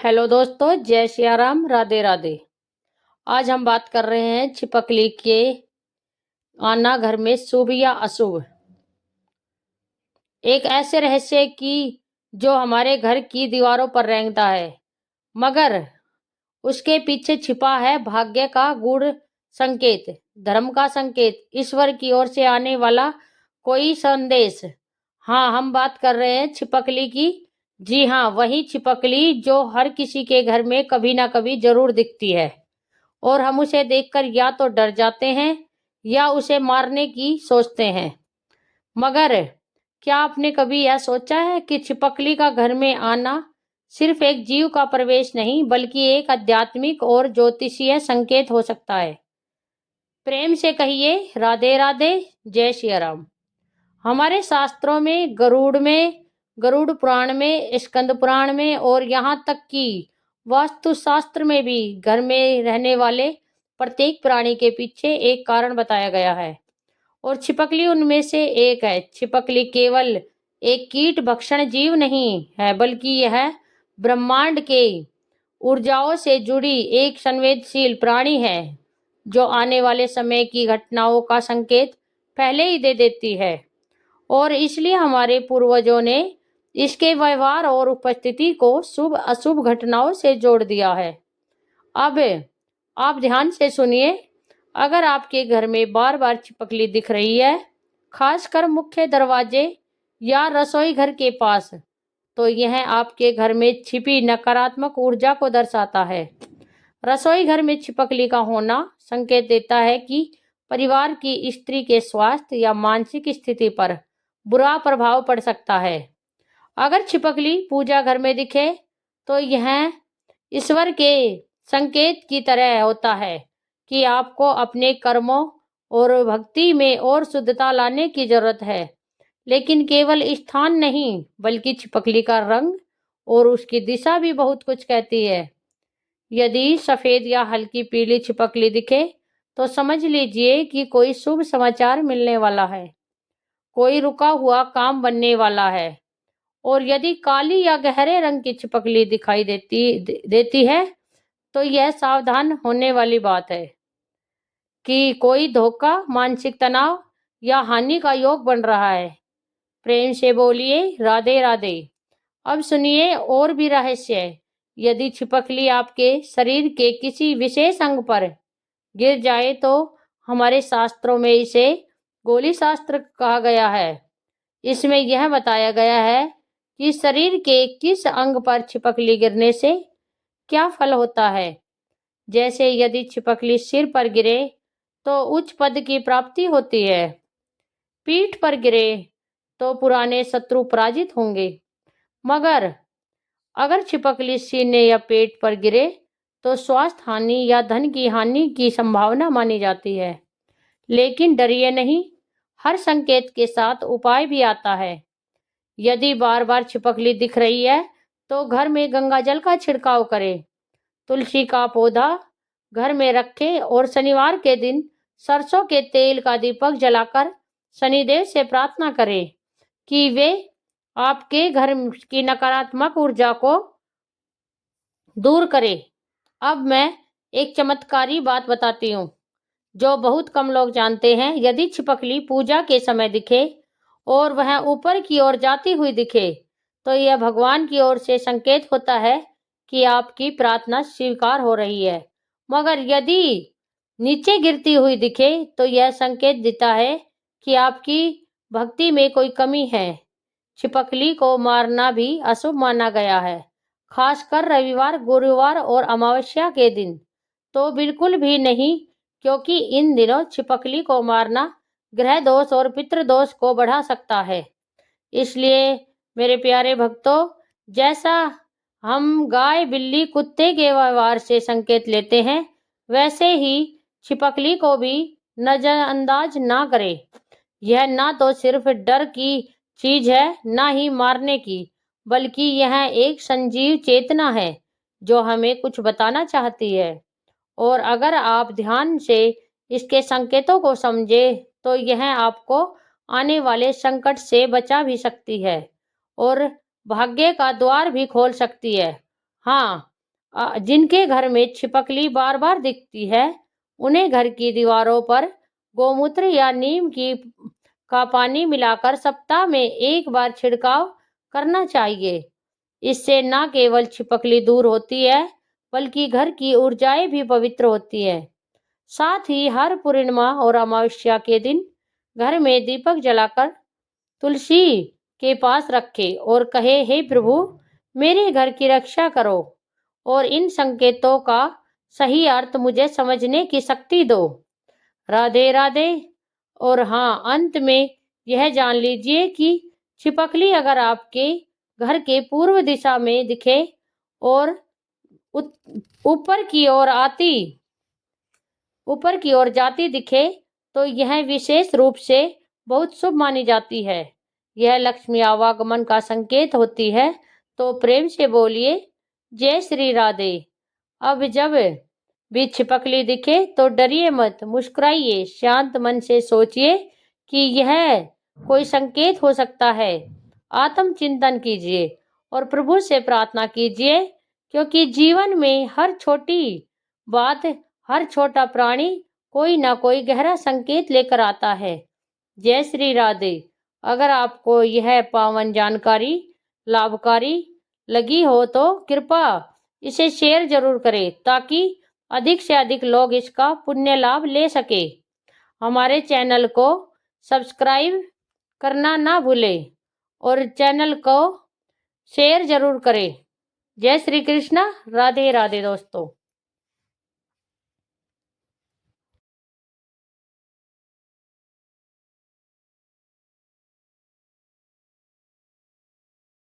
Hello दोस्तों, जय सिया राम, राधे राधे। आज हम बात कर रहे हैं छिपकली के आना घर में शुभ या अशुभ। एक ऐसे रहस्य की जो हमारे घर की दीवारों पर रेंगता है, मगर उसके पीछे छिपा है भाग्य का गूढ़ संकेत, धर्म का संकेत, ईश्वर की ओर से आने वाला कोई संदेश। हाँ, हम बात कर रहे हैं छिपकली की। जी हाँ, वही छिपकली जो हर किसी के घर में कभी ना कभी जरूर दिखती है और हम उसे देखकर या तो डर जाते हैं या उसे मारने की सोचते हैं। मगर क्या आपने कभी यह सोचा है कि छिपकली का घर में आना सिर्फ एक जीव का प्रवेश नहीं, बल्कि एक आध्यात्मिक और ज्योतिषीय संकेत हो सकता है। प्रेम से कहिए राधे राधे, जय श्री राम। हमारे शास्त्रों में, गरुड़ पुराण में, स्कंद पुराण में और यहाँ तक कि वास्तु शास्त्र में भी घर में रहने वाले प्रत्येक प्राणी के पीछे एक कारण बताया गया है और छिपकली उनमें से एक है। छिपकली केवल एक कीट भक्षण जीव नहीं है, बल्कि यह ब्रह्मांड के ऊर्जाओं से जुड़ी एक संवेदनशील प्राणी है जो आने वाले समय की घटनाओं का संकेत पहले ही दे देती है और इसलिए हमारे पूर्वजों ने इसके व्यवहार और उपस्थिति को शुभ अशुभ घटनाओं से जोड़ दिया है। अब आप ध्यान से सुनिए। अगर आपके घर में बार बार छिपकली दिख रही है, खासकर मुख्य दरवाजे या रसोई घर के पास, तो यह आपके घर में छिपी नकारात्मक ऊर्जा को दर्शाता है। रसोई घर में छिपकली का होना संकेत देता है कि परिवार की स्त्री के स्वास्थ्य या मानसिक स्थिति पर बुरा प्रभाव पड़ सकता है। अगर छिपकली पूजा घर में दिखे तो यह ईश्वर के संकेत की तरह होता है कि आपको अपने कर्मों और भक्ति में और शुद्धता लाने की जरूरत है। लेकिन केवल स्थान नहीं, बल्कि छिपकली का रंग और उसकी दिशा भी बहुत कुछ कहती है। यदि सफेद या हल्की पीली छिपकली दिखे तो समझ लीजिए कि कोई शुभ समाचार मिलने वाला है, कोई रुका हुआ काम बनने वाला है। और यदि काली या गहरे रंग की छिपकली दिखाई देती है तो यह सावधान होने वाली बात है कि कोई धोखा, मानसिक तनाव या हानि का योग बन रहा है। प्रेम से बोलिए राधे राधे। अब सुनिए और भी रहस्य। यदि छिपकली आपके शरीर के किसी विशेष अंग पर गिर जाए तो हमारे शास्त्रों में इसे गोली शास्त्र कहा गया है। इसमें यह बताया गया है कि शरीर के किस अंग पर छिपकली गिरने से क्या फल होता है। जैसे यदि छिपकली सिर पर गिरे तो उच्च पद की प्राप्ति होती है, पीठ पर गिरे तो पुराने शत्रु पराजित होंगे। मगर अगर छिपकली सीने या पेट पर गिरे तो स्वास्थ्य हानि या धन की हानि की संभावना मानी जाती है। लेकिन डरिए नहीं, हर संकेत के साथ उपाय भी आता है। यदि बार बार छिपकली दिख रही है तो घर में गंगा जल का छिड़काव करें, तुलसी का पौधा घर में रखें और शनिवार के दिन सरसों के तेल का दीपक जलाकर शनिदेव से प्रार्थना करें कि वे आपके घर की नकारात्मक ऊर्जा को दूर करें। अब मैं एक चमत्कारी बात बताती हूँ जो बहुत कम लोग जानते हैं। यदि छिपकली पूजा के समय दिखे और वह ऊपर की ओर जाती हुई दिखे तो यह भगवान की ओर से संकेत होता है कि आपकी प्रार्थना स्वीकार हो रही है। मगर यदि नीचे गिरती हुई दिखे तो यह संकेत देता है कि आपकी भक्ति में कोई कमी है। छिपकली को मारना भी अशुभ माना गया है, खासकर रविवार, गुरुवार और अमावस्या के दिन तो बिल्कुल भी नहीं, क्योंकि इन दिनों छिपकली को मारना ग्रह दोष और पितृ दोष को बढ़ा सकता है। इसलिए मेरे प्यारे भक्तों, जैसा हम गाय, बिल्ली, कुत्ते के व्यवहार से संकेत लेते हैं, वैसे ही छिपकली को भी नजरअंदाज ना करें। यह ना तो सिर्फ डर की चीज है, ना ही मारने की, बल्कि यह एक संजीव चेतना है जो हमें कुछ बताना चाहती है। और अगर आप ध्यान से इसके संकेतों को समझे तो यह आपको आने वाले संकट से बचा भी सकती है और भाग्य का द्वार भी खोल सकती है। हाँ, जिनके घर में छिपकली बार बार दिखती है, उन्हें घर की दीवारों पर गोमूत्र या नीम की का पानी मिलाकर सप्ताह में एक बार छिड़काव करना चाहिए। इससे न केवल छिपकली दूर होती है, बल्कि घर की ऊर्जाएं भी पवित्र होती है। साथ ही हर पूर्णिमा और अमावस्या के दिन घर में दीपक जलाकर तुलसी के पास रखे और कहे, हे प्रभु, मेरे घर की रक्षा करो और इन संकेतों का सही अर्थ मुझे समझने की शक्ति दो। राधे राधे। और हाँ, अंत में यह जान लीजिए कि छिपकली अगर आपके घर के पूर्व दिशा में दिखे और ऊपर की ओर जाती दिखे, तो यह विशेष रूप से बहुत शुभ मानी जाती है। यह लक्ष्मी आवागमन का संकेत होती है। तो प्रेम से बोलिए, जय श्री राधे। अब जब भी छिपकली दिखे तो डरिए मत, मुस्कुराइए, शांत मन से सोचिए कि यह कोई संकेत हो सकता है। आत्मचिंतन कीजिए और प्रभु से प्रार्थना कीजिए, क्योंकि जीवन में हर छोटी बात, हर छोटा प्राणी कोई ना कोई गहरा संकेत लेकर आता है। जय श्री राधे। अगर आपको यह पावन जानकारी लाभकारी लगी हो तो कृपया इसे शेयर जरूर करें, ताकि अधिक से अधिक लोग इसका पुण्य लाभ ले सके। हमारे चैनल को सब्सक्राइब करना ना भूलें और चैनल को शेयर जरूर करें। जय श्री कृष्णा। राधे राधे दोस्तों।